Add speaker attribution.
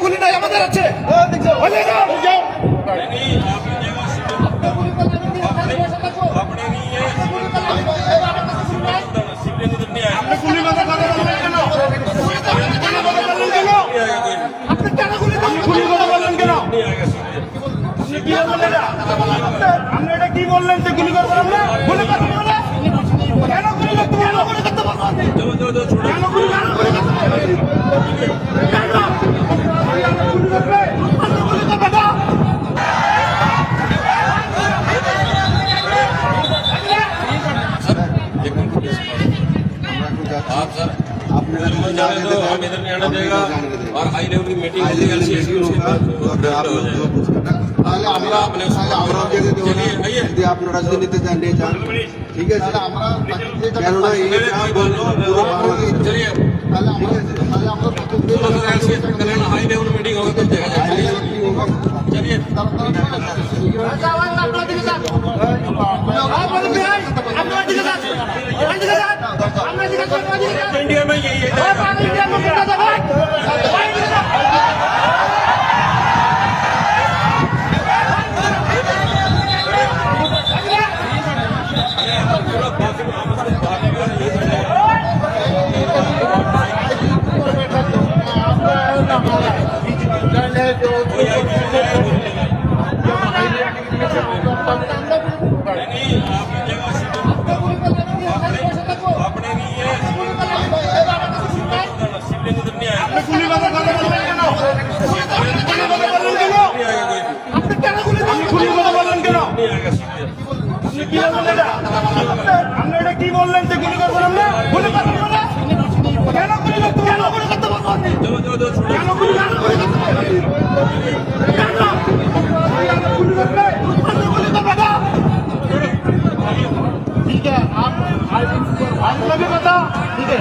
Speaker 1: গুলি নাই আমাদের আছে। কি বললেন যে গুলি করবো আমরা? গুলি করবো না। কেন গুলি করতে পারবো? গুলি করতে পারবো না। কেন গুলি করতে পারবো? কেন গুলি করবে? গুলি করবে না।
Speaker 2: आप सर जाने दो, हम इधर नहीं आना देगा और हाई लेवल की मीटिंग हो जाएगी।
Speaker 3: যদি আপনারা রাজনীতিতে জানিয়ে যান, ঠিক আছে, কেননা এই
Speaker 2: चलिए हाई लेवल मीटिंग होगा तब देखा जाएगा। चलिए इंडिया में यही है।
Speaker 1: কি বললেন যে গুলি করবো আমরা? গুলি করবো না। কেন গুলি করতে পারবো? গুলি করতে পারবো না। কেন গুলি करবে? गुली तो बता। ठीक है, आप भाई बता। ठीक है।